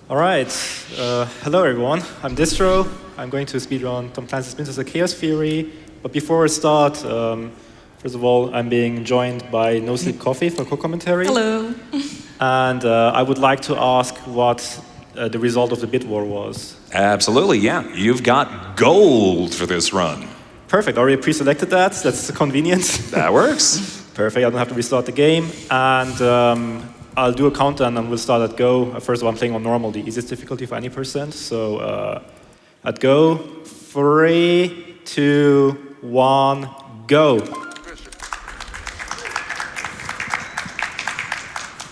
All right. Hello, everyone. I'm Distro. I'm going to speedrun Tom Clancy's Splinter Chaos Theory. But before I start, first of all, I'm being joined by NoSleepCoffee for co-commentary. Hello. And I would like to ask what the result of the bid war was. Absolutely, yeah. You've got gold for this run. Perfect. Already pre-selected that. That's convenient. That works. Perfect. I don't have to restart the game. And I'll do a countdown and we'll start at go. First of all, I'm playing on normal, the easiest difficulty for any percent. So at go, 3, 2, 1, go.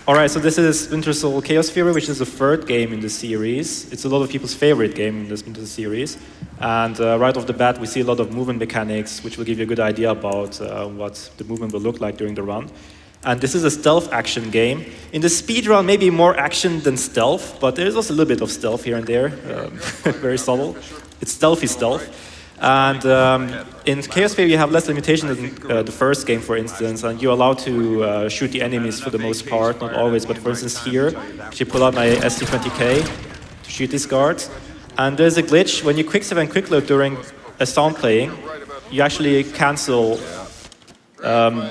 All right, so this is Splinter Chaos Theory, which is the third game in the series. It's a lot of people's favorite game in the Splinter series. And right off the bat, we see a lot of movement mechanics, which will give you a good idea about what the movement will look like during the run. And this is a stealth action game. In the speedrun, maybe more action than stealth, but there's also a little bit of stealth here and there, very subtle. It's stealthy stealth. And in Chaos Theory, you have less limitation than the first game, for instance, and you're allowed to shoot the enemies for the most part, not always, but for instance here, I actually pull out my ST20K to shoot these guards. And there's a glitch, when you quick save and quick load during a sound playing, you actually cancel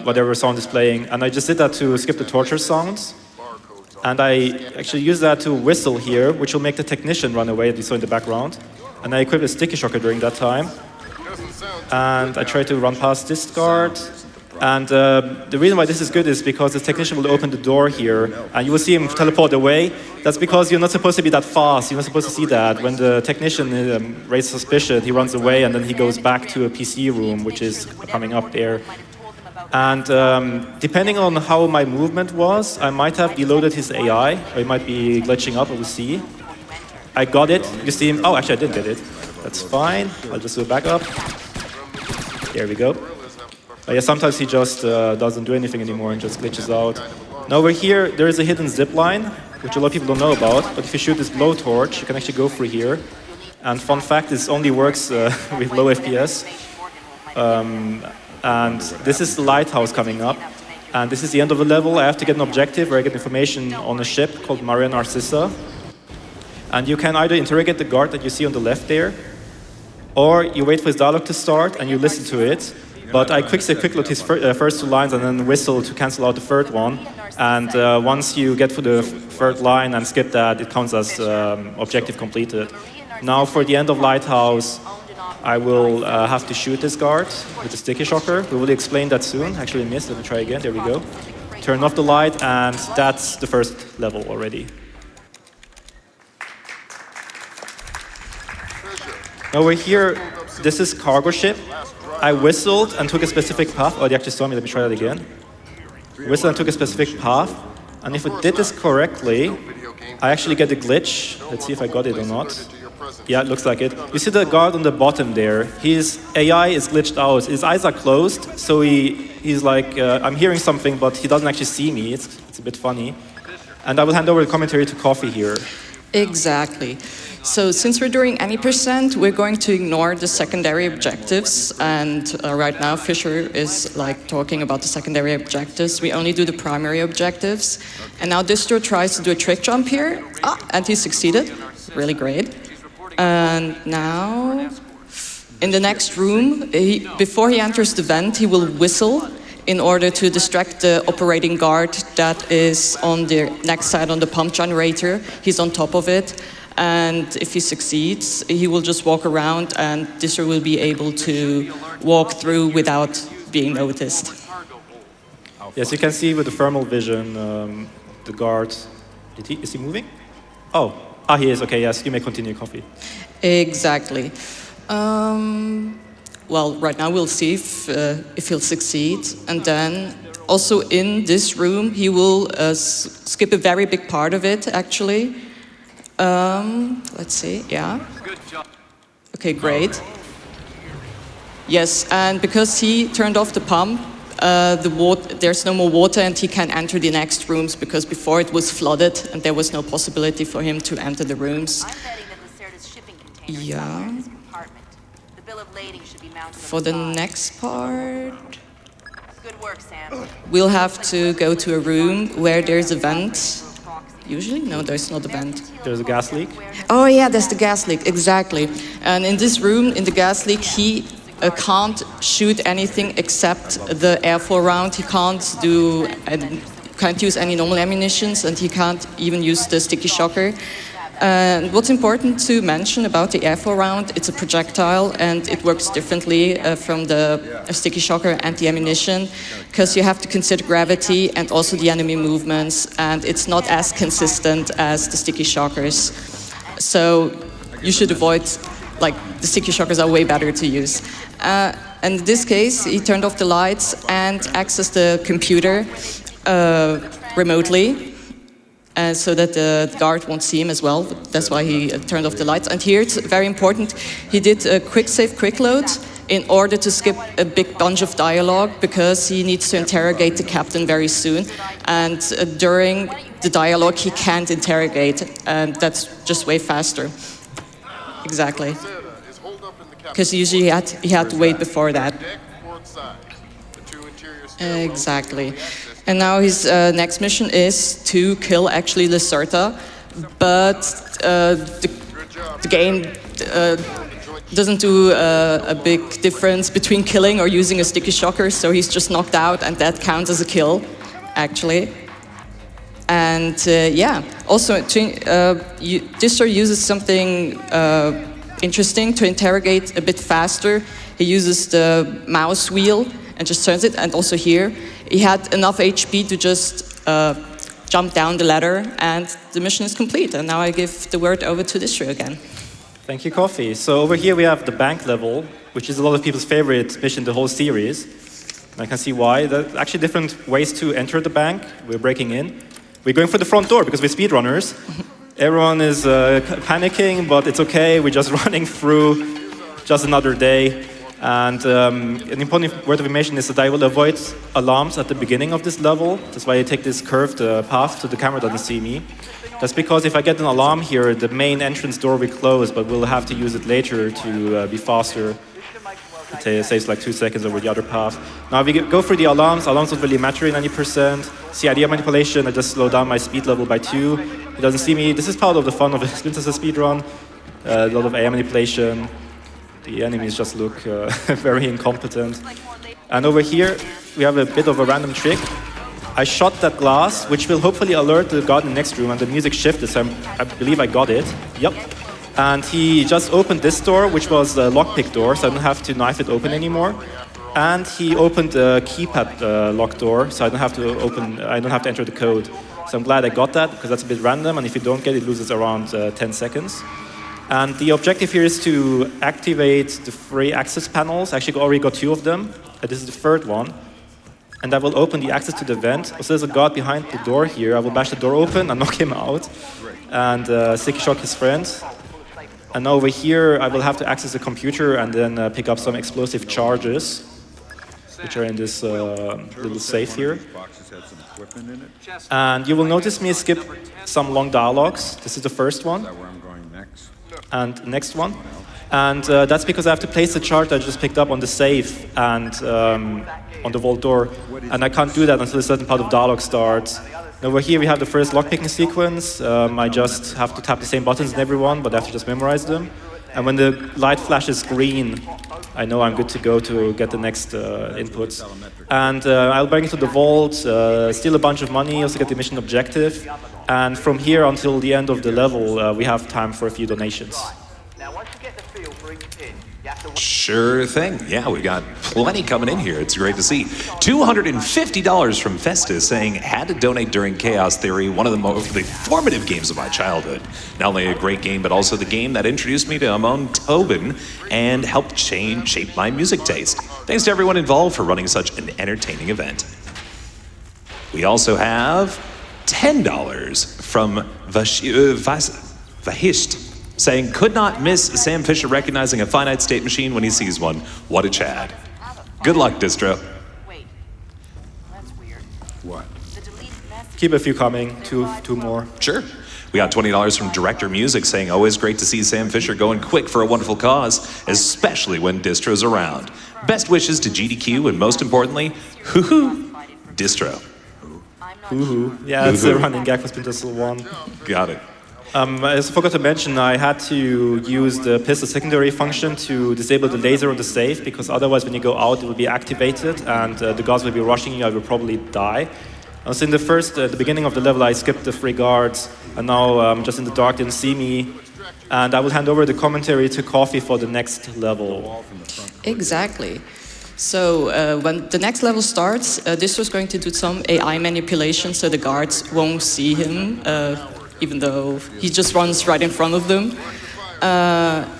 whatever sound is playing, and I just did that to skip the torture sounds. And I actually use that to whistle here, which will make the technician run away, that you saw in the background. And I equipped a sticky shocker during that time. And I try to run past this guard. And the reason why this is good is because the technician will open the door here, and you will see him teleport away. That's because you're not supposed to be that fast. You're not supposed to see that. When the technician raises suspicion, he runs away, and then he goes back to a PC room, which is coming up there. And depending on how my movement was, I might have deloaded his AI, or he might be glitching up, we'll see. I got it. You see him. Oh, actually, I didn't get it. That's fine. I'll just do a backup. There we go. Yeah, sometimes he just doesn't do anything anymore and just glitches out. Now over here, there is a hidden zip line, which a lot of people don't know about. But if you shoot this blowtorch, you can actually go through here. And fun fact, this only works with low FPS. And this is the lighthouse coming up. And this is the end of the level. I have to get an objective where I get information on a ship called Maria Narcissa. And you can either interrogate the guard that you see on the left there, or you wait for his dialogue to start and you listen to it. But I quick load his first two lines and then whistle to cancel out the third one. And once you get through the third line and skip that, it counts as objective completed. Now for the end of Lighthouse, I will have to shoot this guard with the sticky shocker. We will explain that soon. Actually, I missed. Let me try again. There we go. Turn off the light, and that's the first level already. Now we're here. This is cargo ship. I whistled and took a specific path. Oh, they actually saw me. Let me try that again. Whistled and took a specific path. And if I did this correctly, I actually get a glitch. Let's see if I got it or not. Yeah, it looks like it. You see the guard on the bottom there. His AI is glitched out. His eyes are closed, so he's like, I'm hearing something, but he doesn't actually see me. It's a bit funny. And I will hand over the commentary to Coffee here. Exactly. So since we're doing any percent, we're going to ignore the secondary objectives. And right now, Fisher is like talking about the secondary objectives. We only do the primary objectives. And now Distro tries to do a trick jump here. And he succeeded. Really great. And now, in the next room, before he enters the vent, he will whistle in order to distract the operating guard that is on the next side on the pump generator. He's on top of it. And if he succeeds, he will just walk around and Distro will be able to walk through without being noticed. Yes, you can see with the thermal vision, the guard. Is he moving? Oh. He is. Okay, yes, you may continue, Coffee. Exactly. Well, right now we'll see if he'll succeed. And then also in this room, he will skip a very big part of it, actually. Let's see, yeah. Okay, great. Yes, and because he turned off the pump, there's no more water and he can enter the next rooms because before it was flooded and there was no possibility for him to enter the rooms. Yeah. For the next part, we'll have to go to a room where there's a vent Usually? No, there's not a vent. There's a gas leak. Oh yeah, there's the gas leak, exactly. And in this room, in the gas leak, he can't shoot anything except the airflow round. He can't use any normal ammunitions, and he can't even use the sticky shocker. And what's important to mention about the airflow round, it's a projectile and it works differently from the sticky shocker and the ammunition, because you have to consider gravity and also the enemy movements, and it's not as consistent as the sticky shockers. So you should avoid, like, the sticky shockers are way better to use. And in this case, he turned off the lights and accessed the computer remotely. So that the guard won't see him as well. That's why he turned off the lights. And here it's very important. He did a quick save, quick load in order to skip a big bunch of dialogue, because he needs to interrogate the captain very soon. And during the dialogue, he can't interrogate, and that's just way faster. Exactly. Because usually he had to wait before that. Exactly. And now his next mission is to kill actually Lacerta, but the game doesn't do a big difference between killing or using a sticky shocker, so he's just knocked out, and that counts as a kill, actually. And yeah, also Distro uses something interesting to interrogate a bit faster. He uses the mouse wheel and just turns it, and also here he had enough HP to just jump down the ladder, and the mission is complete. And now I give the word over to Distro again. Thank you, Coffee. So over here we have the bank level, which is a lot of people's favorite mission in the whole series. And I can see why. There's actually different ways to enter the bank. We're breaking in. We're going for the front door because we're speedrunners. Everyone is panicking, but it's okay. We're just running through, just another day. And an important word of information is that I will avoid alarms at the beginning of this level. That's why I take this curved path so the camera doesn't see me. That's because if I get an alarm here, the main entrance door will close, but we'll have to use it later to be faster. It saves like 2 seconds over the other path. Now if we go through the alarms don't really matter in any percent. CID manipulation, I just slow down my speed level by 2. It doesn't see me. This is part of the fun of a Splinter speedrun. A lot of AI manipulation. The enemies just look very incompetent. And over here, we have a bit of a random trick. I shot that glass, which will hopefully alert the guard in the next room, and the music shifted, so I believe I got it. Yep. And he just opened this door, which was the lockpick door, so I don't have to knife it open anymore. And he opened the keypad lock door, so I don't have to enter the code. So I'm glad I got that, because that's a bit random, and if you don't get it, it loses around 10 seconds. And the objective here is to activate the 3 access panels. I actually already got 2 of them. This is the 3rd one. And that will open the access to the vent. Also, there's a guard behind the door here. I will bash the door open and knock him out. And sticky shock his friend. And now over here, I will have to access the computer and then pick up some explosive charges, which are in this little safe here. And you will notice me skip some long dialogues. This is the first one. And next one. And that's because I have to place the charge I just picked up on the safe and on the vault door. And I can't do that until a certain part of dialogue starts. And over here we have the first lockpicking sequence. I just have to tap the same buttons in everyone, but I have to just memorize them. And when the light flashes green, I know I'm good to go to get the next inputs. And I'll bring it to the vault, steal a bunch of money, also get the mission objective. And from here until the end of the level, we have time for a few donations. Sure thing. Yeah, we've got plenty coming in here. It's great to see. $250 from Festus saying, had to donate during Chaos Theory, one of the most formative games of my childhood. Not only a great game, but also the game that introduced me to Amon Tobin and helped shape my music taste. Thanks to everyone involved for running such an entertaining event. We also have $10 from Vahisht, saying, could not miss Sam Fisher recognizing a finite state machine when he sees one. What a Chad. Good luck, Distro. Wait, that's weird. What? Keep a few coming, two more. Sure. We got $20 from Director Music saying, always great to see Sam Fisher going quick for a wonderful cause, especially when Distro's around. Best wishes to GDQ and most importantly, Distro. Hoo-hoo. Yeah, it's a running gag for Splinter Cell 1. Got it. I also forgot to mention I had to use the pistol secondary function to disable the laser on the safe, because otherwise when you go out it will be activated and the guards will be rushing you, I will probably die. So in the beginning of the level I skipped the 3 guards, and now I'm just in the dark, didn't see me. And I will hand over the commentary to Coffee for the next level. Exactly. So when the next level starts, this was going to do some AI manipulation so the guards won't see him, even though he just runs right in front of them.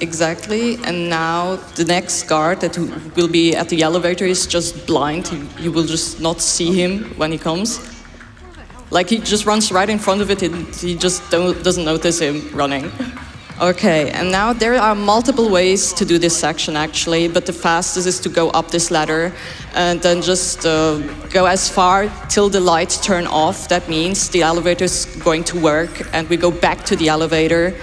Exactly. And now the next guard that will be at the elevator is just blind. You will just not see him when he comes. Like he just runs right in front of it and he just doesn't notice him running. Okay, and now there are multiple ways to do this section actually, but the fastest is to go up this ladder and then just go as far till the lights turn off. That means the elevator is going to work and we go back to the elevator.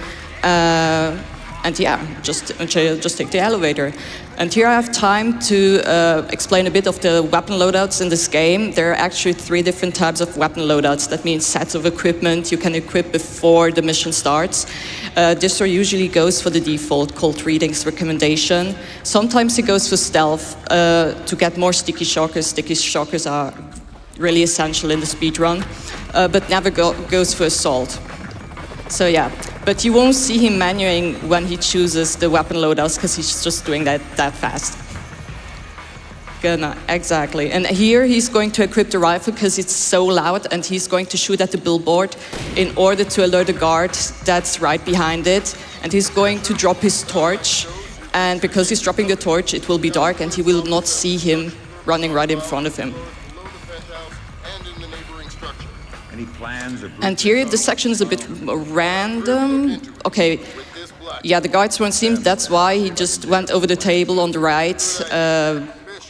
And yeah, just take the elevator. And here I have time to explain a bit of the weapon loadouts in this game. There are actually 3 different types of weapon loadouts. That means sets of equipment you can equip before the mission starts. Distro usually goes for the default Cold Readings recommendation. Sometimes he goes for stealth to get more sticky shockers. Sticky shockers are really essential in the speedrun, but never goes for assault. So yeah, but you won't see him manuing when he chooses the weapon loadouts because he's just doing that fast. Exactly. And here he's going to equip the rifle because it's so loud and he's going to shoot at the billboard in order to alert the guard that's right behind it. And he's going to drop his torch. And because he's dropping the torch, it will be dark and he will not see him running right in front of him. And here the section is a bit random. Okay, yeah, the guards won't see him. That's why he just went over the table on the right,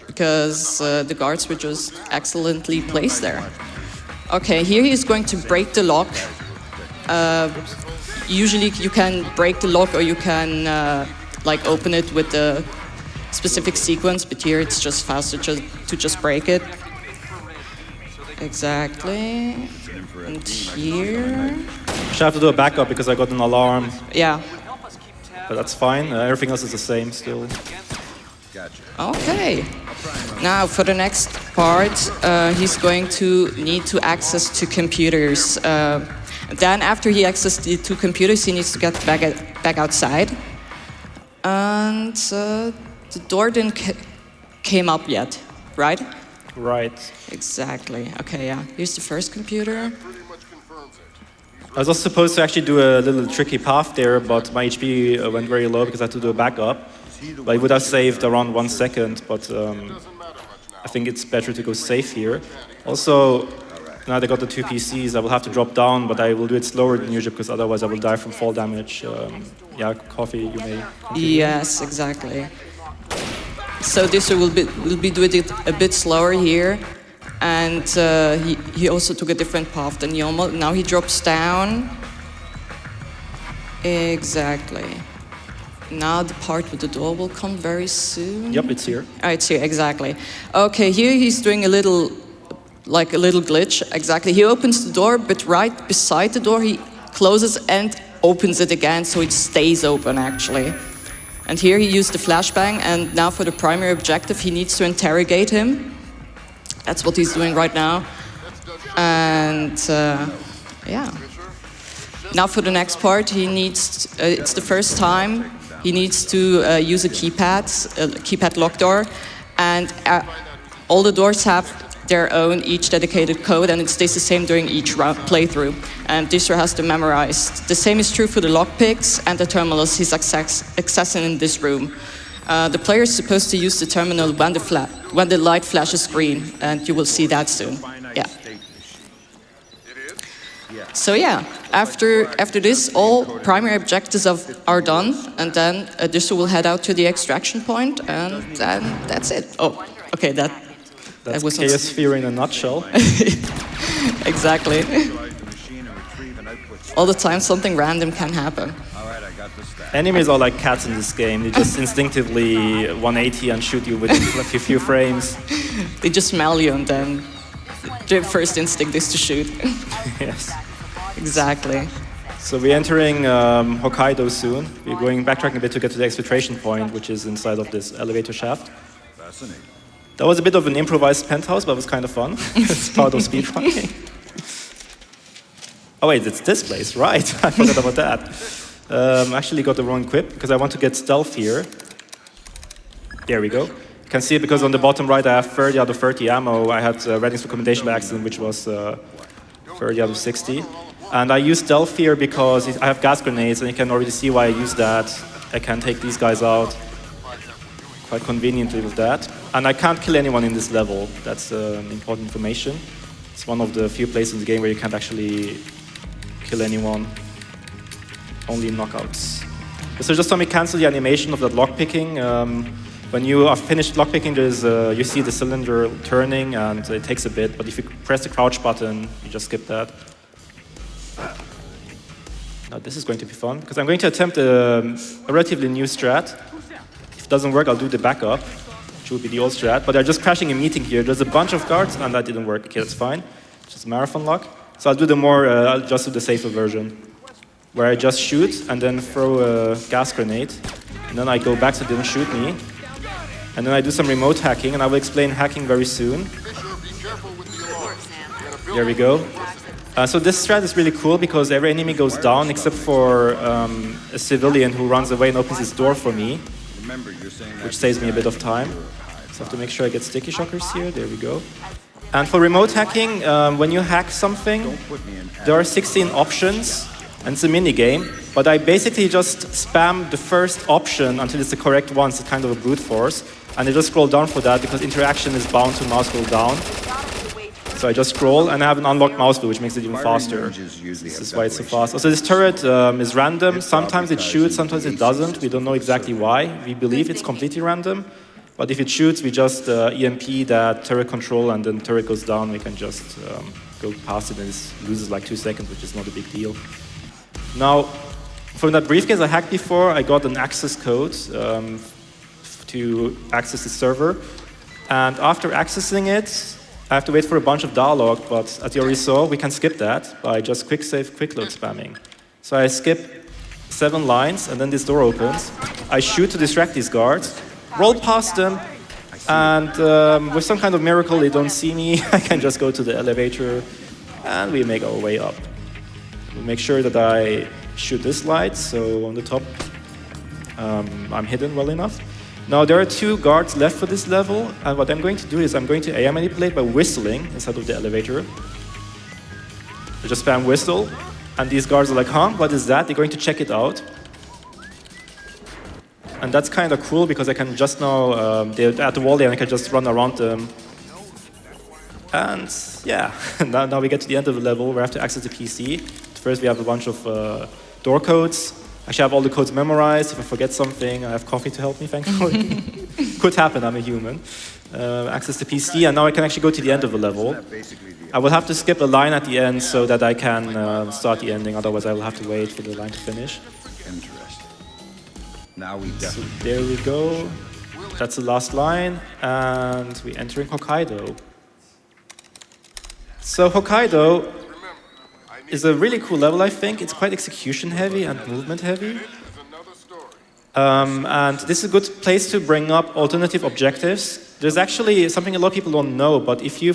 because the guards were just excellently placed there. Okay, here he's going to break the lock. Usually you can break the lock or you can like open it with the specific sequence, but here it's just faster to just break it. Exactly. And here... I have to do a backup because I got an alarm. Yeah. But that's fine. Everything else is the same still. Okay. Now for the next part, he's going to need to access 2 computers. Then after he accesses the 2 computers, he needs to get back outside. And the door didn't came up yet, right? Right. Exactly. Okay, yeah. Here's the first computer. I was also supposed to actually do a little tricky path there, but my HP went very low because I had to do a backup. But it would have saved around 1 second, but I think it's better to go safe here. Also, now they got the 2 PCs, I will have to drop down, but I will do it slower than usual because otherwise I will die from fall damage. Yeah, Coffee, you may continue. Yes, exactly. So this will be doing it a bit slower here, and he also took a different path than normal. Now he drops down. Exactly. Now the part with the door will come very soon. Yep, it's here. Oh, it's here, exactly. Okay, here he's doing a little glitch. Exactly. He opens the door, but right beside the door he closes and opens it again, so it stays open actually. And here he used the flashbang, and now for the primary objective, he needs to interrogate him. That's what he's doing right now. And yeah. Now for the next part, he needs, it's the first time, he needs to use a keypad lock door. And all the doors have their own, each dedicated code, and it stays the same during each playthrough. And Distro has to memorize. The same is true for the lockpicks and the terminals he's accessing in this room. The player is supposed to use the terminal when the light flashes green, and you will see that soon. Yeah. So yeah, after this, all primary objectives are done, and then Distro will head out to the extraction point, and then that's it. Oh, okay, That's Chaos Theory in a nutshell. Exactly. All the time something random can happen. Enemies are like cats in this game. They just instinctively 180 and shoot you within a few frames. They just smell you and then the first instinct is to shoot. Yes. Exactly. So we're entering Hokkaido soon. We're going backtracking a bit to get to the exfiltration point, which is inside of this elevator shaft. Fascinating. That was a bit of an improvised penthouse, but it was kind of fun. It's part of speedrunning. Oh wait, it's this place, right? I forgot about that. I actually got the wrong equip because I want to get stealth here. There we go. You can see it because on the bottom right I have 30 out of 30 ammo. I had Redding's recommendation by accident, which was 30 out of 60. And I use stealth here because I have gas grenades, and you can already see why I use that. I can take these guys out quite conveniently with that. And I can't kill anyone in this level. That's important information. It's one of the few places in the game where you can't actually kill anyone. Only knockouts. So just let me cancel the animation of that lockpicking. When you are finished lockpicking, you see the cylinder turning, and it takes a bit. But if you press the crouch button, you just skip that. Now this is going to be fun, because I'm going to attempt a relatively new strat. If it doesn't work, I'll do the backup, which will be the old strat. But they're just crashing a meeting here. There's a bunch of guards, and that didn't work. Okay, that's fine. Just marathon lock. So I'll do I'll just do the safer version, where I just shoot and then throw a gas grenade. And then I go back so they don't shoot me. And then I do some remote hacking, and I will explain hacking very soon. There we go. So this strat is really cool because every enemy goes down except for a civilian who runs away and opens his door for me, which saves me a bit of time. So I have to make sure I get sticky shockers here. There we go. And for remote hacking, when you hack something, there are 16 options, and it's a mini game. But I basically just spam the first option until it's the correct one. So it's kind of a brute force. And I just scroll down for that because interaction is bound to mouse scroll down. So I just scroll, and I have an unlocked mouse wheel, which makes it even faster. This is why it's so fast. Also, this turret is random. Sometimes it shoots, sometimes it doesn't. We don't know exactly why. We believe it's completely random. But if it shoots, we just EMP that turret control, and then the turret goes down. We can just go past it, and it loses like 2 seconds, which is not a big deal. Now, from that briefcase I hacked before, I got an access code to access the server. And after accessing it, I have to wait for a bunch of dialogue, but as you already saw, we can skip that by just quick save, quick load spamming. So I skip 7 lines, and then this door opens. I shoot to distract these guards, roll past them, and with some kind of miracle, they don't see me. I can just go to the elevator, and we make our way up. We'll make sure that I shoot this light, so on the top, I'm hidden well enough. Now, there are 2 guards left for this level, and what I'm going to do is I'm going to AI manipulate by whistling inside of the elevator. I just spam whistle, and these guards are like, huh, what is that? They're going to check it out. And that's kind of cool, because I can just now, they're at the wall there, and I can just run around them. And yeah, now we get to the end of the level where I have to access the PC. First, we have a bunch of door codes. Actually, I have all the codes memorized. If I forget something, I have coffee to help me, thankfully. Could happen, I'm a human. Access the PC, and now I can actually go to the end of the level. I will have to skip a line at the end so that I can start the ending, otherwise I will have to wait for the line to finish. Interesting. Now we So there we go. That's the last line, and we're entering Hokkaido. So Hokkaido is a really cool level, I think. It's quite execution heavy and movement heavy. And this is a good place to bring up alternative objectives. There's actually something a lot of people don't know, but if you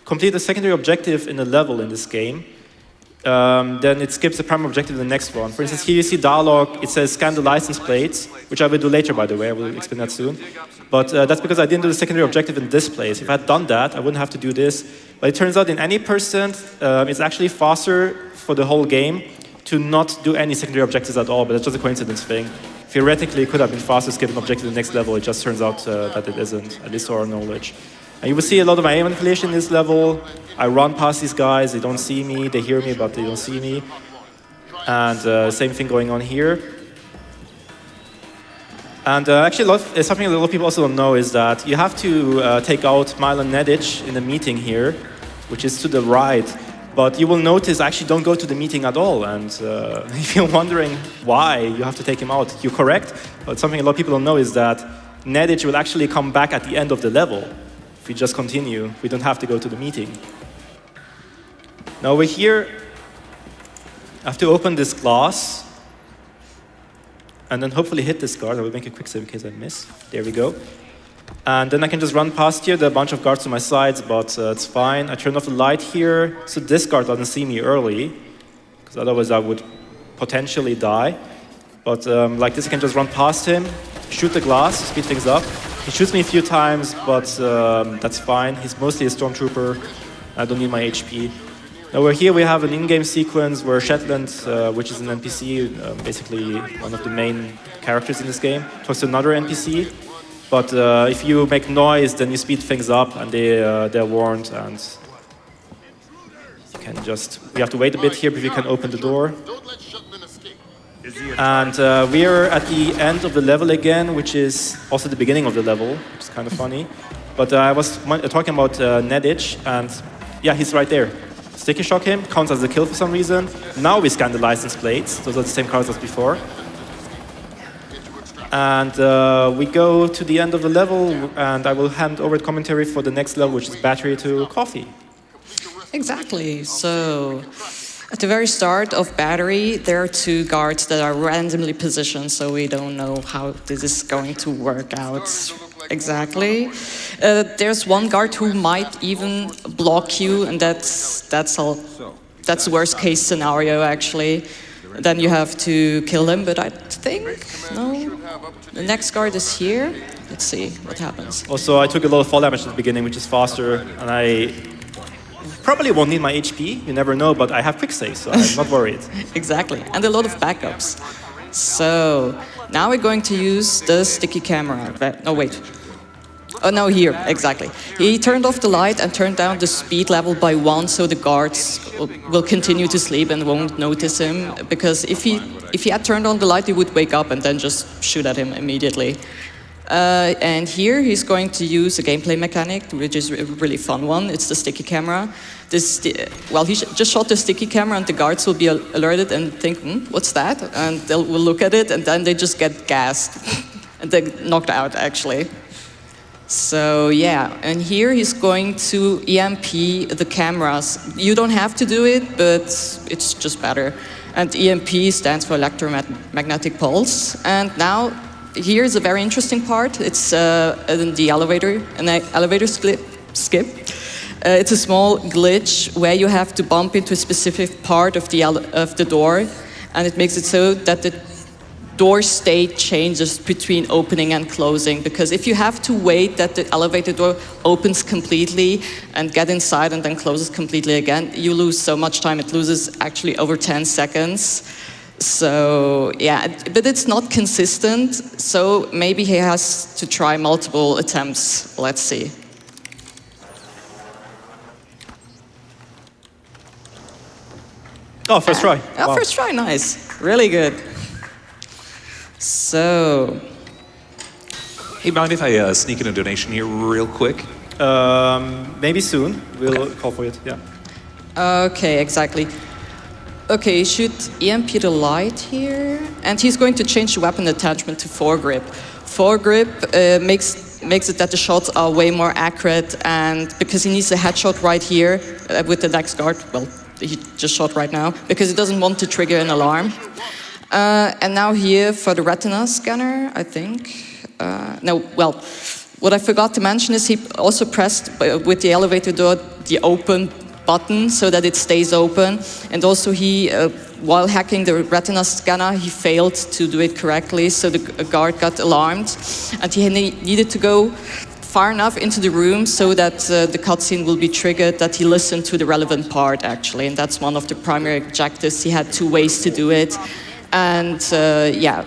complete a secondary objective in a level in this game, then it skips the primary objective to the next one. For instance, here you see dialogue, it says scan the license plates, which I will do later, by the way, I will explain that soon. But that's because I didn't do the secondary objective in this place. If I had done that, I wouldn't have to do this. But it turns out in any percent, it's actually faster for the whole game to not do any secondary objectives at all, but it's just a coincidence thing. Theoretically, it could have been faster to skip an objective to the next level, it just turns out that it isn't, at least to our knowledge. And you will see a lot of my aim manipulation in this level. I run past these guys, they don't see me, they hear me, but they don't see me. And same thing going on here. And actually, something a lot of people also don't know is that you have to take out Milan Nedic in the meeting here, which is to the right. But you will notice I actually don't go to the meeting at all. And if you're wondering why you have to take him out, you're correct. But something a lot of people don't know is that Nedic will actually come back at the end of the level. If we just continue, we don't have to go to the meeting. Now over here, I have to open this glass and then hopefully hit this guard. I will make a quick save in case I miss. There we go. And then I can just run past here. There are a bunch of guards to my sides, but it's fine. I turn off the light here, so this guard doesn't see me early, because otherwise I would potentially die. But like this, I can just run past him, shoot the glass, speed things up. He shoots me a few times, but that's fine. He's mostly a stormtrooper. I don't need my HP. Now over here we have an in-game sequence where Shetland, which is an NPC, basically one of the main characters in this game, talks to another NPC. But if you make noise, then you speed things up, and they're warned, and you can just... We have to wait a bit here before you can open the door. And we are at the end of the level again, which is also the beginning of the level, which is kind of funny. But I was talking about Nedich, and yeah, he's right there. Sticky shock him, counts as a kill for some reason. Now we scan the license plates. Those are the same cards as before. And we go to the end of the level, and I will hand over the commentary for the next level, which is Battery to Coffee. Exactly. So, at the very start of Battery, there are two guards that are randomly positioned, so we don't know how this is going to work out exactly. There's one guard who might even block you, and that's the worst case scenario, actually. Then you have to kill him, but I think, no. The next guard is here. Let's see what happens. Also, I took a lot of fall damage at the beginning, which is faster, and I probably won't need my HP, you never know, but I have quick save, so I'm not worried. Exactly, and a lot of backups. So, now we're going to use the sticky camera. No, wait. Oh, no, here, exactly. He turned off the light and turned down the speed level by 1, so the guards will continue to sleep and won't notice him. Because if he had turned on the light, he would wake up and then just shoot at him immediately. And here he's going to use a gameplay mechanic, which is a really fun one. It's the sticky camera. He just shot the sticky camera, and the guards will be alerted and think, what's that? And they'll look at it, and then they just get gassed. And they're knocked out, actually. So yeah, and here he's going to EMP the cameras. You don't have to do it, but it's just better. And EMP stands for electromagnetic pulse. And now, here's a very interesting part. It's in the elevator, an elevator skip. It's a small glitch where you have to bump into a specific part of the door, and it makes it so that the door state changes between opening and closing, because if you have to wait that the elevator door opens completely and get inside and then closes completely again, you lose so much time. It loses actually over 10 seconds. So yeah, but it's not consistent, so maybe he has to try multiple attempts. Let's see. Oh, first try. Oh, wow. First try, nice. Really good. So... Hey, mind if I sneak in a donation here real quick? Maybe soon. We'll call for it, yeah. Okay, exactly. Okay, you should EMP the light here. And he's going to change the weapon attachment to foregrip. Foregrip makes it that the shots are way more accurate, and because he needs a headshot right here with the next guard, well, he just shot right now, because he doesn't want to trigger an alarm. And now here for the retina scanner, I think. What I forgot to mention is he also pressed with the elevator door the open button so that it stays open. And also he, while hacking the retina scanner, he failed to do it correctly, so the guard got alarmed. And he needed to go far enough into the room so that the cutscene will be triggered, that he listened to the relevant part, actually. And that's one of the primary objectives. He had 2 ways to do it. And yeah,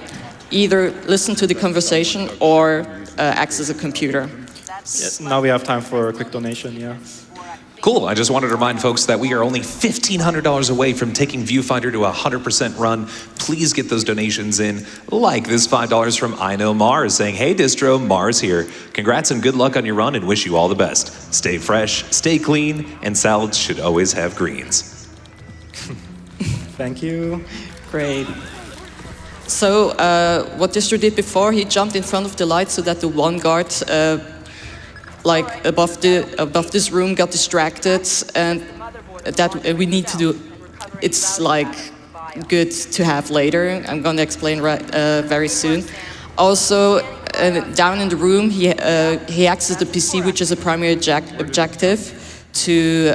either listen to the conversation or access a computer. Yes, now we have time for a quick donation, yeah. Cool. I just wanted to remind folks that we are only $1,500 away from taking Viewfinder to a 100% run. Please get those donations in, like this $5 from I Know Mars saying, hey Distro, Mars here. Congrats and good luck on your run, and wish you all the best. Stay fresh, stay clean, and salads should always have greens. Thank you. Great. So what Distro did before, he jumped in front of the light so that the one guard like above this room got distracted, and that we need to do. It's like good to have later. I'm going to explain very soon. Also, down in the room, he accesses the PC, which is a primary objective, to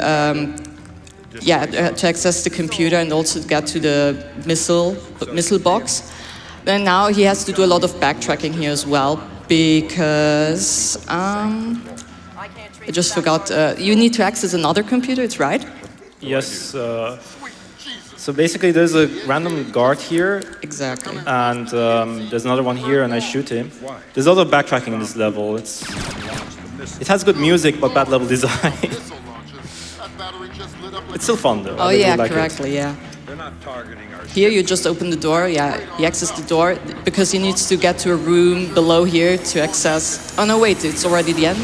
to access the computer and also get to the missile box. Then now he has to do a lot of backtracking here as well because I just forgot. You need to access another computer. It's right. Yes. So basically, there's a random guard here. Exactly. And there's another one here, and I shoot him. There's a lot of backtracking in this level. It has good music, but bad level design. It's still fun, though. Oh, yeah, correctly, yeah. They're not targeting our Here, you just open the door. Yeah, he accesses the door because he needs to get to a room below here to access. Oh, no, wait, it's already the end?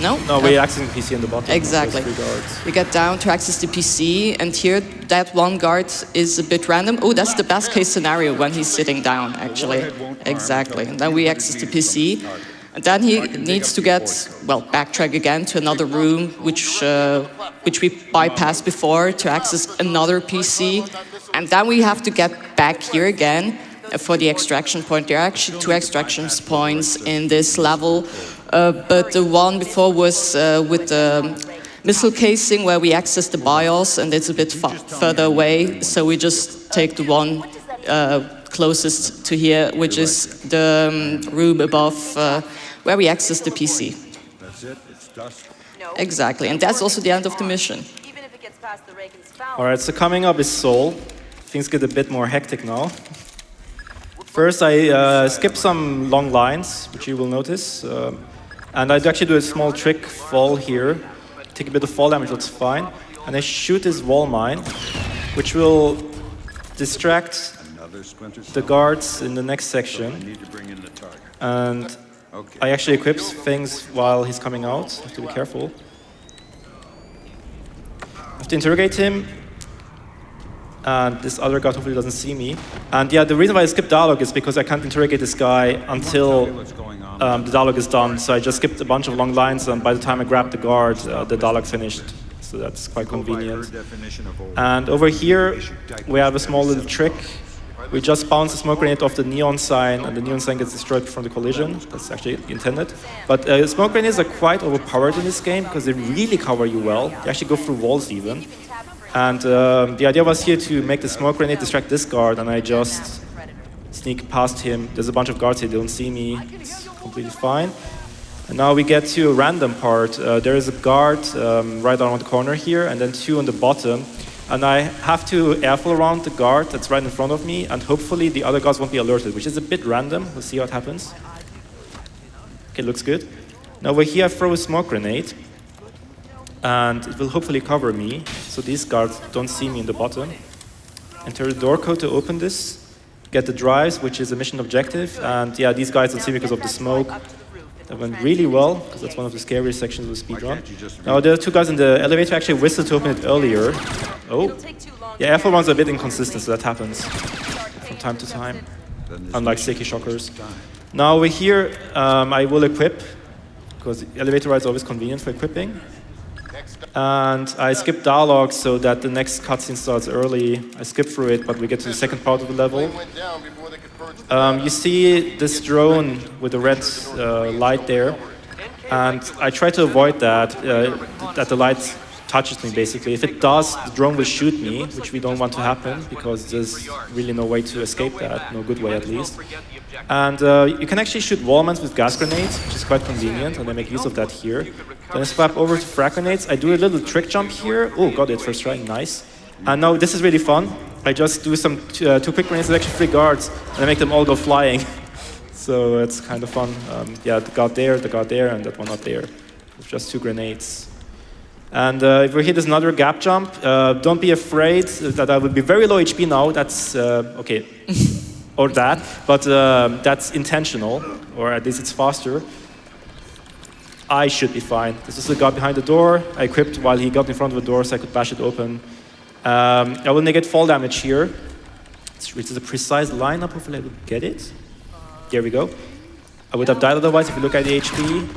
No? No, we're accessing the PC in the bottom. Exactly. So 3 guards. We get down to access the PC, and here, that one guard is a bit random. Oh, that's the best case scenario when he's sitting down, actually. Exactly. And then we access the PC. And then he needs to get, backtrack again to another room, which we bypassed before to access another PC. And then we have to get back here again for the extraction point. There are actually 2 extraction points in this level, but the one before was with the missile casing where we access the BIOS, and it's a bit further away. So we just take the one closest to here, which is the room above where we access the PC. That's it. It's dust. Exactly, and that's also the end of the mission. Even if it gets past the Reagan's foul. All right, so coming up is Seoul. Things get a bit more hectic now. First, I skip some long lines, which you will notice. And I actually do a small trick fall here. Take a bit of fall damage, that's fine. And I shoot this wall mine, which will distract Another Splinter the guards in the next section. need to bring in the target. And Okay. I actually equip things while he's coming out. Have to be careful. I have to interrogate him. And this other guard hopefully doesn't see me. And yeah, the reason why I skip dialogue is because I can't interrogate this guy until What's going on? the dialogue is done. So I just skipped a bunch of long lines, and by the time I grabbed the guard, the dialogue finished. So that's quite Go by her convenient. definition of old. And over here, we have a small little trick. We just bounce a smoke grenade off the neon sign, and the neon sign gets destroyed from the collision. That's actually intended. But smoke grenades are quite overpowered in this game because they really cover you well. They actually go through walls even. And the idea was here to make the smoke grenade distract this guard, and I just sneak past him. There's a bunch of guards here, they don't see me. It's completely fine. And now we get to a random part. There is a guard right around the corner here, and then 2 on the bottom. And I have to airflow around the guard that's right in front of me, and hopefully the other guards won't be alerted, which is a bit random. We'll see what happens. Okay, looks good. Now over here I throw a smoke grenade, and it will hopefully cover me, so these guards don't see me in the bottom. Enter the door code to open this, get the drives, which is a mission objective, and yeah, these guys don't see me because of the smoke. That went really well, because that's one of the scariest sections of the speedrun. Now, there are 2 guys in the elevator. Actually whistled to open it earlier. Oh. Yeah, airflow runs are a bit inconsistent, so that happens from time to time, unlike sticky shockers. Now, over here, I will equip, because the elevator ride is always convenient for equipping. And I skip dialogue so that the next cutscene starts early. I skip through it, but we get to the second part of the level. You see this drone with the red light there, and I try to avoid that, that the light touches me basically. If it does, the drone will shoot me, which we don't want to happen because there's really no way to escape that, no good way at least. And you can actually shoot wall mounts with gas grenades, which is quite convenient, and I make use of that here. Then I swap over to frag grenades. I do a little trick jump here. Oh, got it first try, nice. And now this is really fun. I just do some 2 quick grenades, there's actually 3 guards, and I make them all go flying. So it's kind of fun. Yeah, the guard there, and that one up there. It's just 2 grenades. And if we hit this another gap jump, don't be afraid that I will be very low HP now. That's okay. Or that, but that's intentional, or at least it's faster. I should be fine. This is the guy behind the door. I equipped while he got in front of the door so I could bash it open. I will negate fall damage here. It's a precise lineup, hopefully I will get it. Here we go. I would have died otherwise if you look at the HP.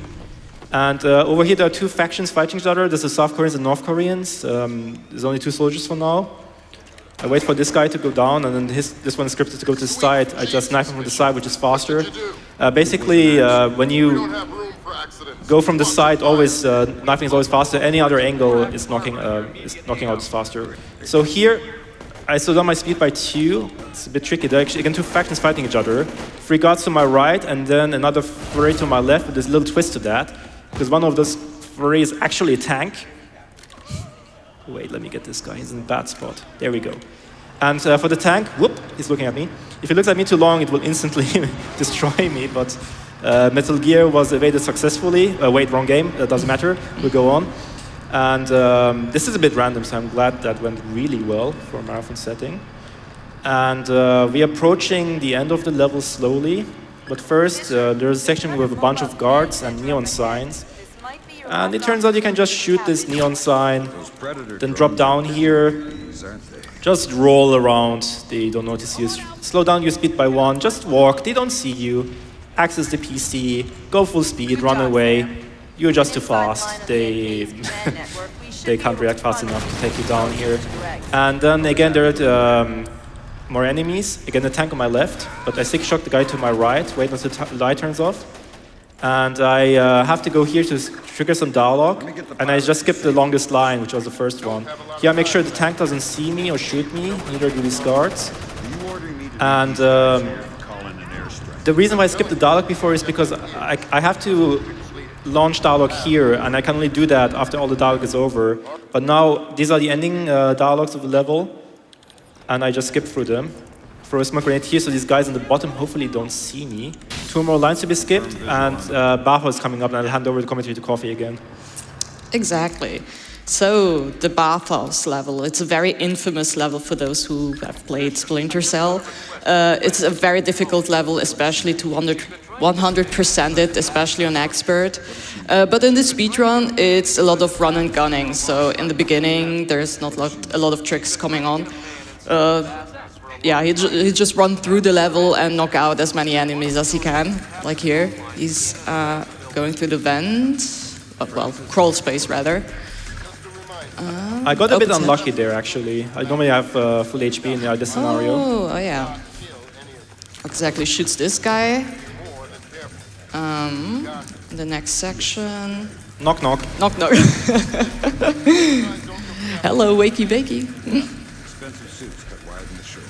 And over here there are two factions fighting each other. There's the South Koreans and North Koreans. There's only 2 soldiers for now. I wait for this guy to go down, and then this one is scripted to go to the side. I just knife him from the side, which is faster. Basically, when you go from the side, always knifing is always faster. Any other angle is knocking out faster. So here, I slowed down my speed by 2. It's a bit tricky. There are actually, again, 2 factions fighting each other. 3 guards to my right, and then another 3 to my left, with this little twist to that. Because one of those 3 is actually a tank. Wait, let me get this guy. He's in a bad spot. There we go. And for the tank, whoop, he's looking at me. If he looks at me too long, it will instantly destroy me. But Metal Gear was evaded successfully. Wait, wrong game. That doesn't matter. We'll go on. And this is a bit random, so I'm glad that went really well for a marathon setting. And we're approaching the end of the level slowly. But first, there's a section with a bunch of guards and neon signs. And it turns out you can just shoot this neon sign, then drop down here, just roll around, they don't notice you, slow down your speed by 1, just walk, they don't see you, access the PC, go full speed, run away, you're just too fast, they can't react fast enough to take you down here. And then again there are more enemies, again the tank on my left, but I stick shock the guy to my right, wait until the light turns off. And I have to go here to trigger some dialogue, and I just skipped the longest line, which was the first one. Here I make sure the tank doesn't see me or shoot me, neither do these guards. And the reason why I skipped the dialogue before is because I have to launch dialogue here, and I can only do that after all the dialogue is over. But now, these are the ending dialogues of the level, and I just skip through them. Throw a smoke grenade here, so these guys on the bottom hopefully don't see me. 2 more lines to be skipped, and Baho is coming up, and I'll hand over the commentary to Coffee again. Exactly. So the bathhouse level, it's a very infamous level for those who have played Splinter Cell. It's a very difficult level, especially to 100% it, especially on expert. But in the speedrun, it's a lot of run and gunning. So in the beginning, there's not a lot of tricks coming on. Yeah, he just run through the level and knock out as many enemies as he can. Like here, he's going through the vent, well, crawl space rather. I got a bit unlucky there, actually. I normally have full HP in this scenario. Oh yeah. Exactly, shoots this guy. The next section. Knock, knock. Knock, knock. Hello, wakey, bakey.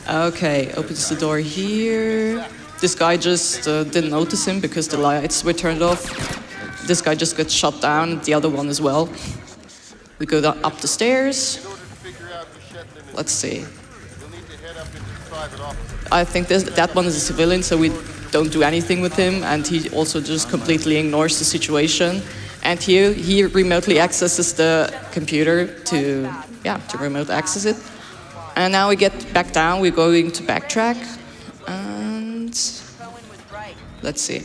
Okay, opens the door here. This guy just didn't notice him because the lights were turned off. This guy just got shot down, the other one as well. We go up the stairs. Let's see. I think that one is a civilian, so we don't do anything with him, and he also just completely ignores the situation. And here, he remotely accesses the computer to remote access it. And now we get back down, we're going to backtrack, and let's see.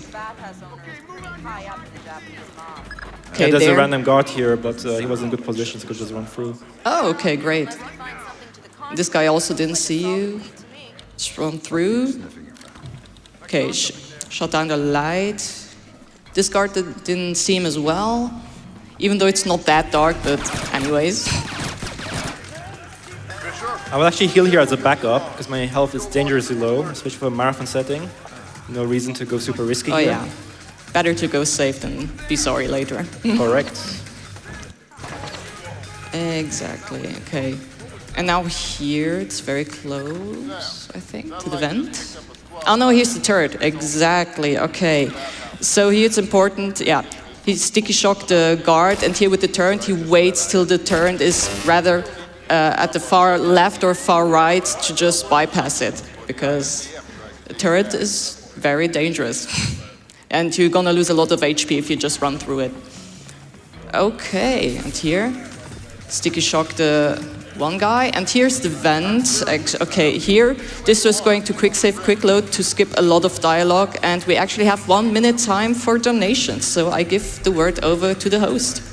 Okay, there's a random guard here, but he was in good position, so could just run through. Oh, okay, great. This guy also didn't see you. Just run through. Okay, shut down the light. This guard didn't see him as well, even though it's not that dark, but anyways. I will actually heal here as a backup, because my health is dangerously low, especially for a marathon setting. No reason to go super risky here. Oh yeah, better to go safe than be sorry later. Correct. Exactly, okay. And now here, it's very close, I think, to the vent. Oh no, here's the turret, exactly, okay. So here it's important, yeah. He sticky shocked the guard, and here with the turret, he waits till the turret is rather at the far left or far right to just bypass it, because the turret is very dangerous. And you're gonna lose a lot of HP if you just run through it. Okay, and here, sticky shock the one guy, and here's the vent. Okay, here, this was going to quick save, quick load to skip a lot of dialogue, and we actually have 1 minute time for donations, so I give the word over to the host.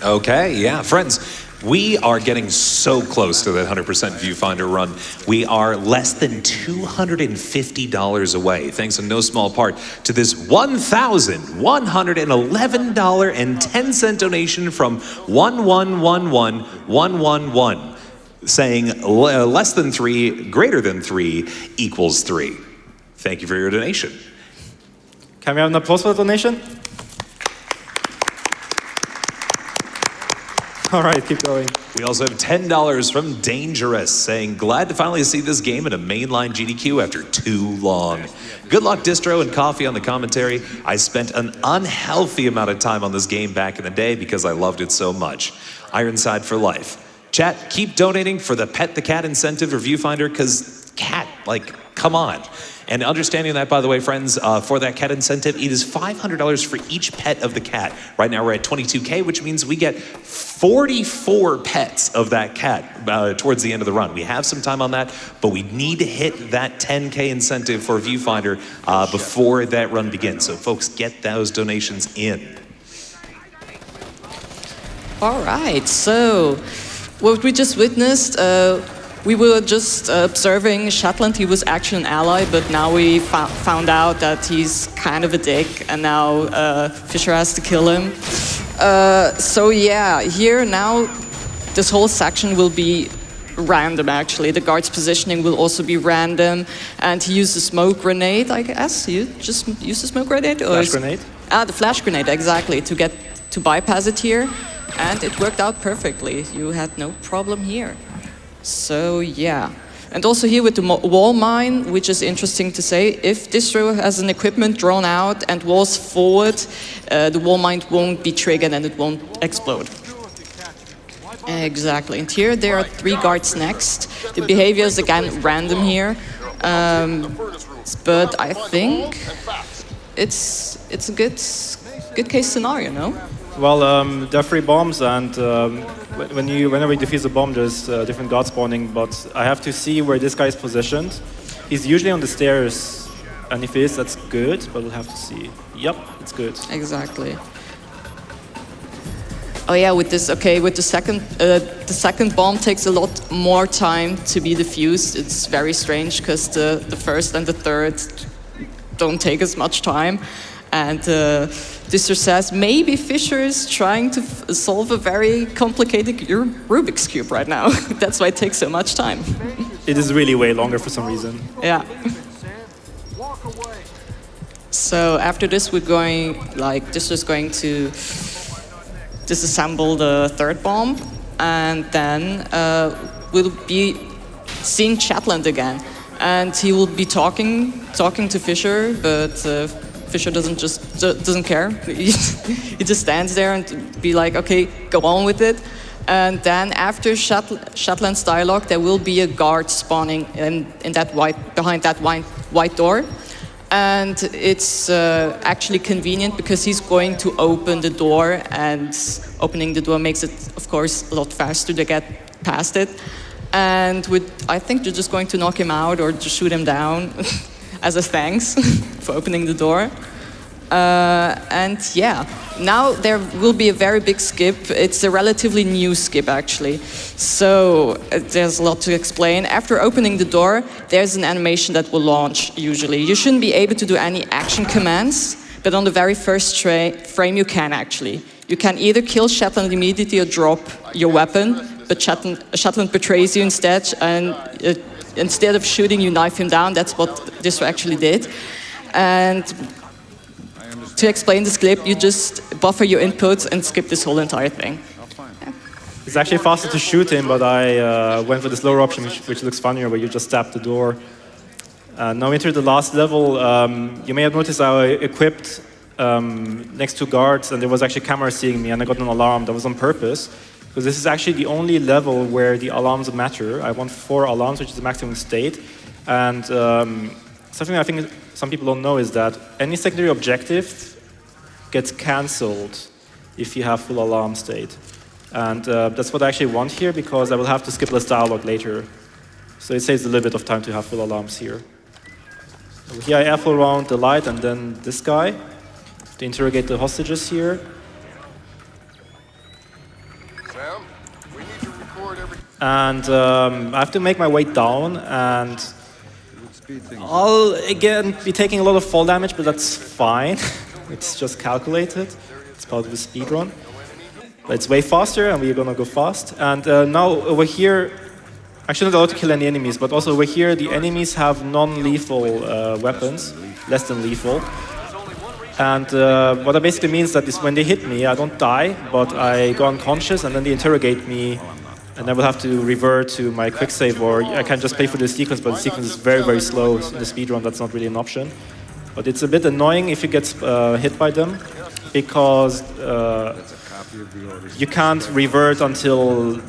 Okay, yeah, friends. We are getting so close to that 100% viewfinder run. We are less than $250 away, thanks in no small part to this $1,111.10 donation from 1111111, saying less than 3, greater than 3 equals 3. Thank you for your donation. Can we have an applause for the donation? All right, keep going. We also have $10 from Dangerous, saying, glad to finally see this game in a mainline GDQ after too long. Good luck, Distro and Coffee, on the commentary. I spent an unhealthy amount of time on this game back in the day because I loved it so much. Ironside for life. Chat, keep donating for the Pet the Cat incentive or viewfinder, because cat, like, come on. And understanding that, by the way, friends, for that cat incentive, it is $500 for each pet of the cat. Right now we're at 22K, which means we get 44 pets of that cat towards the end of the run. We have some time on that, but we need to hit that 10K incentive for viewfinder before that run begins. So folks, get those donations in. All right, so what we just witnessed, we were just observing Shetland. He was actually an ally, but now we found out that he's kind of a dick, and now Fisher has to kill him. So yeah, here now, this whole section will be random, actually. The guard's positioning will also be random, and he used a smoke grenade, I guess. You just used a smoke grenade? Flash grenade? Ah, the flash grenade, exactly, to bypass it here, and it worked out perfectly. You had no problem here. So yeah, and also here with the wall mine, which is interesting to say, if Distro has an equipment drawn out and walls forward, the wall mine won't be triggered and it won't explode. Exactly, and here there are 3 guards next. The behavior is again random here, but I think it's a good case scenario, no? Well, there are 3 bombs, and whenever you defuse a bomb, there's different guards spawning, but I have to see where this guy is positioned. He's usually on the stairs, and if he is, that's good, but we'll have to see. Yep, it's good. Exactly. Oh yeah, with this, okay, with the second bomb takes a lot more time to be defused. It's very strange, because the first and the third don't take as much time. And Distro says, maybe Fisher is trying to solve a very complicated Rubik's Cube right now. That's why it takes so much time. It is really way longer for some reason. Yeah. So after this, we're going, like, Distro's going to disassemble the 3rd bomb, and then we'll be seeing Shetland again. And he will be talking to Fisher, but Fisher doesn't care. He just stands there and be like, okay, go on with it. And then after Shetland's dialogue, there will be a guard spawning in that behind that white door. And it's actually convenient because he's going to open the door, and opening the door makes it, of course, a lot faster to get past it. And I think they're just going to knock him out or just shoot him down as a thanks for opening the door. And yeah, now there will be a very big skip. It's a relatively new skip, actually. So there's a lot to explain. After opening the door, there's an animation that will launch, usually. You shouldn't be able to do any action commands, but on the very first frame you can, actually. You can either kill Shetland immediately or drop your weapon, but Shetland betrays you instead, and instead of shooting, you knife him down. That's what Distro actually did. And to explain this clip, you just buffer your inputs and skip this whole entire thing. Yeah. It's actually faster to shoot him, but I went for the slower option, which looks funnier, where you just tap the door. Now we enter the last level. You may have noticed I equipped next to guards, and there was actually a camera seeing me, and I got an alarm. That was on purpose, because this is actually the only level where the alarms matter. I want 4 alarms, which is the maximum state. And something I think some people don't know is that any secondary objective gets cancelled if you have full alarm state. And that's what I actually want here, because I will have to skip less dialogue later. So it saves a little bit of time to have full alarms here. So here I airflow around the light, and then this guy to interrogate the hostages here. Sam, we need And I have to make my way down, and Speed things up. I'll again be taking a lot of fall damage, but that's fine. It's just calculated. It's part of the speed run. But it's way faster, and we're gonna go fast. And now over here, actually not allowed to kill any enemies, but also over here the enemies have non-lethal weapons, less than lethal. And what that basically means that is when they hit me, I don't die, but I go unconscious, and then they interrogate me, and I will have to revert to my quick save, or I can just play for the sequence, but the sequence is very, very slow. In the speedrun, that's not really an option. But it's a bit annoying if you get hit by them, because you can't revert until...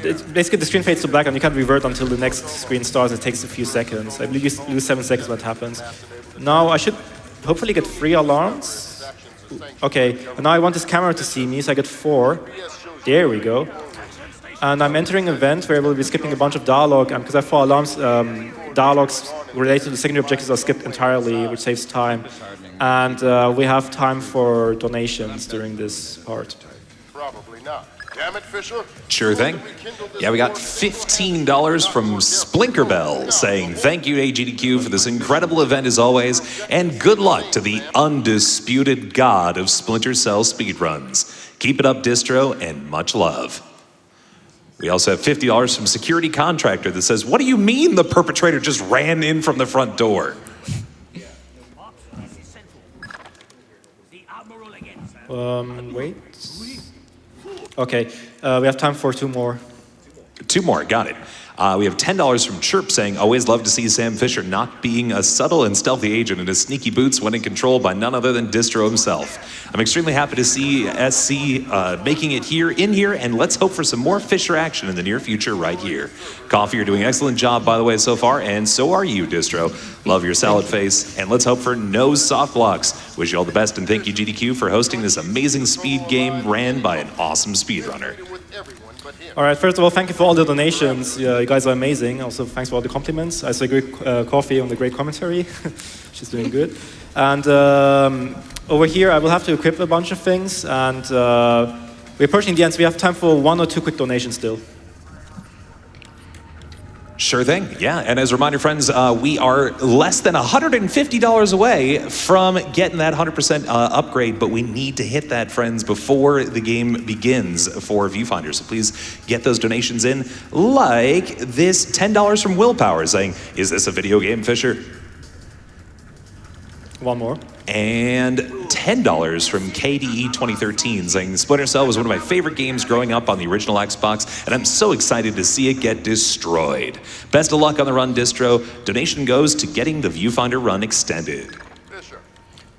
basically, the screen fades to black, and you can't revert until the next screen starts. It takes a few seconds. I believe you lose 7 seconds when it happens. Now, I should hopefully get 3 alarms. Okay, and now I want this camera to see me, so I get 4. There we go. And I'm entering an event where I will be skipping a bunch of dialogue, and because I have 4 alarms, dialogues related to the secondary objectives are skipped entirely, which saves time. And we have time for donations during this part. Probably not. Damn it, Fisher. Sure thing. Yeah, we got $15 from Splinter saying thank you to AGDQ for this incredible event as always, and good luck to the undisputed god of Splinter Cell speedruns. Keep it up, Distro, and much love. We also have $50 from Security Contractor that says, what do you mean the perpetrator just ran in from the front door? Wait. Okay, we have time for 2 more. 2 more, got it. We have $10 from Chirp saying, always love to see Sam Fisher not being a subtle and stealthy agent in his sneaky boots when in control by none other than Distro himself. I'm extremely happy to see SC making it in here, and let's hope for some more Fisher action in the near future right here. Coffee, you're doing an excellent job, by the way, so far, and so are you, Distro. Love your salad face, and let's hope for no soft blocks. Wish you all the best, and thank you, GDQ, for hosting this amazing speed game ran by an awesome speedrunner. All right, first of all, thank you for all the donations. You guys are amazing. Also, thanks for all the compliments. I saw great Coffee on the great commentary. She's doing good. And over here, I will have to equip a bunch of things. And we're approaching the end, so we have time for 1 or 2 quick donations still. Sure thing, yeah. And as a reminder, friends, we are less than $150 away from getting that 100% upgrade, but we need to hit that, friends, before the game begins for Viewfinder. So please get those donations in, like this $10 from Willpower saying, is this a video game, Fisher? 1 more. And $10 from KDE 2013 saying Splinter Cell was one of my favorite games growing up on the original Xbox, and I'm so excited to see it get destroyed. Best of luck on the run, Distro. Donation goes to getting the Viewfinder run extended.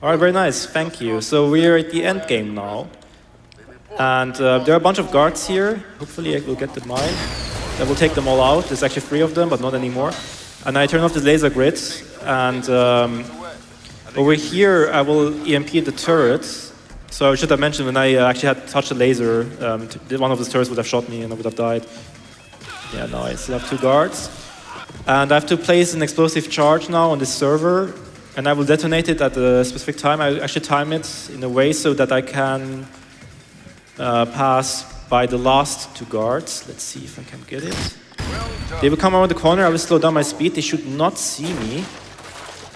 All right, very nice. Thank you. So we're at the end game now. And there are a bunch of guards here. Hopefully I will get the mine. I will take them all out. There's actually 3 of them, but not anymore. And I turn off the laser grid, and over here, I will EMP the turret. So I should have mentioned when I actually had touched the laser, one of the turrets would have shot me and I would have died. Yeah, no, I still have 2 guards. And I have to place an explosive charge now on this server, and I will detonate it at a specific time. I actually time it in a way so that I can pass by the last 2 guards. Let's see if I can get it. They will come around the corner, I will slow down my speed. They should not see me.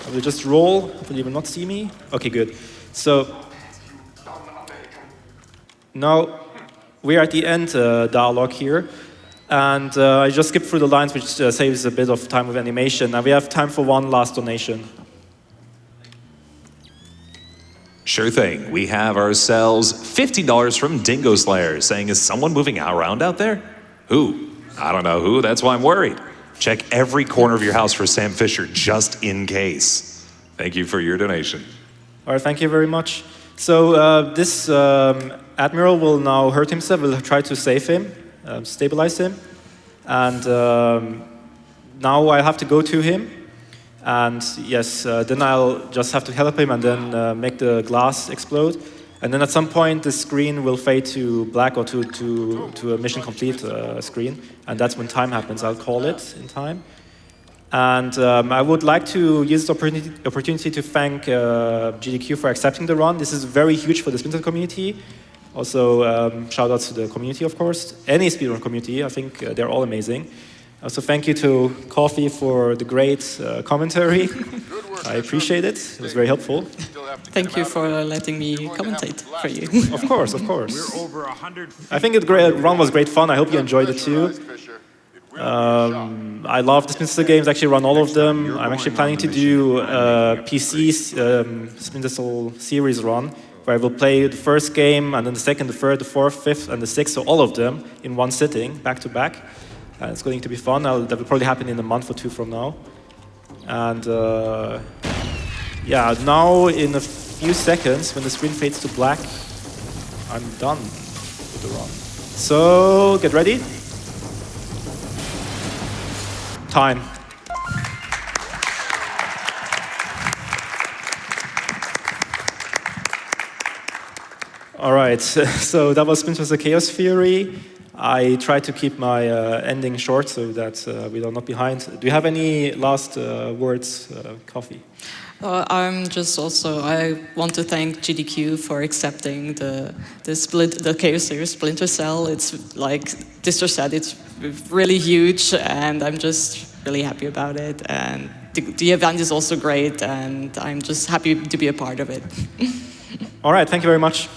I will just roll, hopefully they will not see me. Okay, good. So, now we're at the end dialogue here. And I just skipped through the lines, which saves a bit of time with animation. Now we have time for 1 last donation. Sure thing. We have ourselves $50 from Dingo Slayer saying, is someone moving around out there? Who? I don't know who, that's why I'm worried. Check every corner of your house for Sam Fisher, just in case. Thank you for your donation. All right, thank you very much. So this Admiral will now hurt himself. We'll try to save him, stabilize him. And now I have to go to him. And yes, then I'll just have to help him and then make the glass explode. And then at some point, the screen will fade to black or to a mission complete screen. And that's when time happens. I'll call it in time. And I would like to use the opportunity to thank GDQ for accepting the run. This is very huge for the Splinter community. Also, shout out to the community, of course. Any speedrun community, I think they're all amazing. Also, thank you to Coffee for the great commentary. I appreciate it. It was very helpful. Thank you for letting me commentate for you. Of course, of course. We're over 100. I think the run was great fun. I hope you enjoyed it too. I love the Splinter Cell games. I actually run all of them. I'm actually planning to do a PC Splinter Cell series run, where I will play the first game, and then the second, the third, the fourth, fifth, and the sixth, so all of them in one sitting, back to back. It's going to be fun. That will probably happen in a month or two from now. And yeah, now in a few seconds, when the screen fades to black, I'm done with the run. So, get ready. Time. All right, so that was Splinter Cell Chaos Theory. I tried to keep my ending short so that we are not behind. Do you have any last words, Coffee? I want to thank GDQ for accepting the Chaos Series Splinter Cell. It's like Distro said, it's really huge, and I'm just really happy about it. And the event is also great, and I'm just happy to be a part of it. All right, thank you very much.